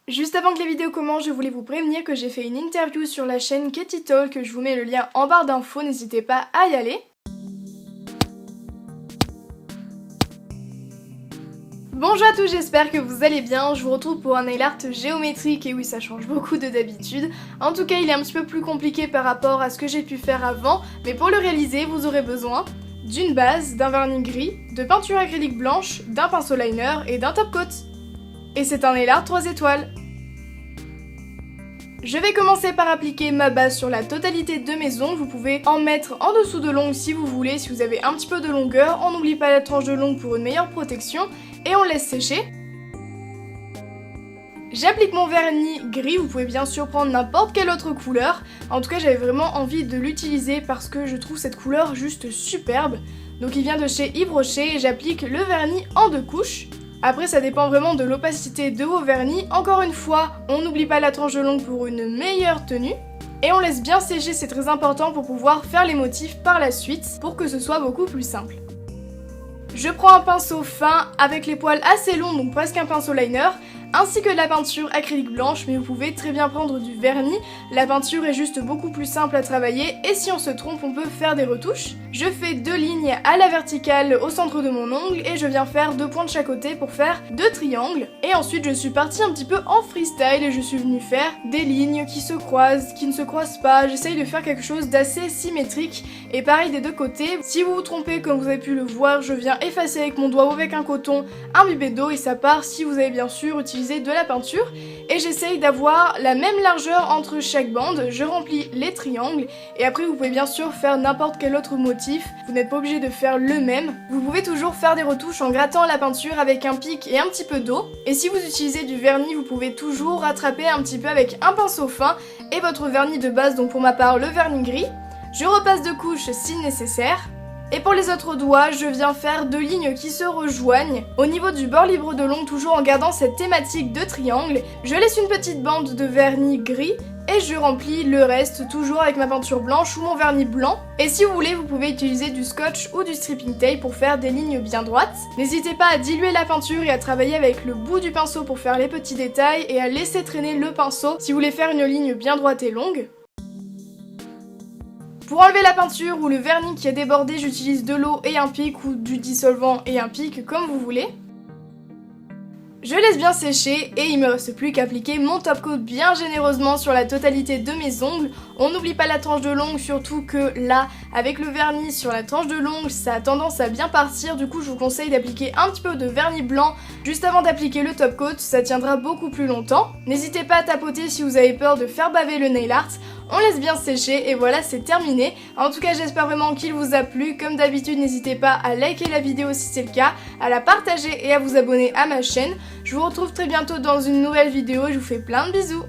Juste avant que les vidéos commencent, je voulais vous prévenir que j'ai fait une interview sur la chaîne Katie Talk, je vous mets le lien en barre d'infos, n'hésitez pas à y aller. Bonjour à tous, j'espère que vous allez bien, je vous retrouve pour un nail art géométrique et oui ça change beaucoup de d'habitude. En tout cas il est un petit peu plus compliqué par rapport à ce que j'ai pu faire avant, mais pour le réaliser vous aurez besoin d'une base, d'un vernis gris, de peinture acrylique blanche, d'un pinceau liner et d'un top coat. Et c'est un nail art 3 étoiles. Je vais commencer par appliquer ma base sur la totalité de mes ongles, vous pouvez en mettre en dessous de l'ongle si vous voulez, si vous avez un petit peu de longueur, on n'oublie pas la tranche de l'ongle pour une meilleure protection, et on laisse sécher. J'applique mon vernis gris, vous pouvez bien sûr prendre n'importe quelle autre couleur, en tout cas j'avais vraiment envie de l'utiliser parce que je trouve cette couleur juste superbe. Donc il vient de chez Yves Rocher et j'applique le vernis en 2 couches. Après ça dépend vraiment de l'opacité de vos vernis, encore une fois on n'oublie pas la tranche de l'ongle pour une meilleure tenue. Et on laisse bien sécher, c'est très important pour pouvoir faire les motifs par la suite, pour que ce soit beaucoup plus simple. Je prends un pinceau fin avec les poils assez longs, donc presque un pinceau liner, ainsi que de la peinture acrylique blanche, mais vous pouvez très bien prendre du vernis, la peinture est juste beaucoup plus simple à travailler et si on se trompe on peut faire des retouches. Je fais 2 lignes à la verticale au centre de mon ongle et je viens faire 2 points de chaque côté pour faire 2 triangles. Et ensuite je suis partie un petit peu en freestyle et je suis venue faire des lignes qui se croisent, qui ne se croisent pas, j'essaye de faire quelque chose d'assez symétrique et pareil des deux côtés. Si vous vous trompez comme vous avez pu le voir, je viens effacer avec mon doigt ou avec un coton imbibé d'eau et ça part si vous avez bien sûr utilisé de la peinture et j'essaye d'avoir la même largeur entre chaque bande, je remplis les triangles et après vous pouvez bien sûr faire n'importe quel autre motif, vous n'êtes pas obligé de faire le même, vous pouvez toujours faire des retouches en grattant la peinture avec un pic et un petit peu d'eau et si vous utilisez du vernis vous pouvez toujours rattraper un petit peu avec un pinceau fin et votre vernis de base, donc pour ma part le vernis gris, je repasse de couches si nécessaire. Et pour les autres doigts, je viens faire 2 lignes qui se rejoignent. Au niveau du bord libre de l'ongle, toujours en gardant cette thématique de triangle, je laisse une petite bande de vernis gris et je remplis le reste toujours avec ma peinture blanche ou mon vernis blanc. Et si vous voulez, vous pouvez utiliser du scotch ou du stripping tape pour faire des lignes bien droites. N'hésitez pas à diluer la peinture et à travailler avec le bout du pinceau pour faire les petits détails et à laisser traîner le pinceau si vous voulez faire une ligne bien droite et longue. Pour enlever la peinture ou le vernis qui a débordé, j'utilise de l'eau et un pic ou du dissolvant et un pic comme vous voulez. Je laisse bien sécher et il me reste plus qu'à appliquer mon top coat bien généreusement sur la totalité de mes ongles. On n'oublie pas la tranche de l'ongle, surtout que là, avec le vernis sur la tranche de l'ongle, ça a tendance à bien partir. Du coup, je vous conseille d'appliquer un petit peu de vernis blanc juste avant d'appliquer le top coat, ça tiendra beaucoup plus longtemps. N'hésitez pas à tapoter si vous avez peur de faire baver le nail art. On laisse bien sécher et voilà, c'est terminé. En tout cas, j'espère vraiment qu'il vous a plu. Comme d'habitude, n'hésitez pas à liker la vidéo si c'est le cas, à la partager et à vous abonner à ma chaîne. Je vous retrouve très bientôt dans une nouvelle vidéo. Je vous fais plein de bisous.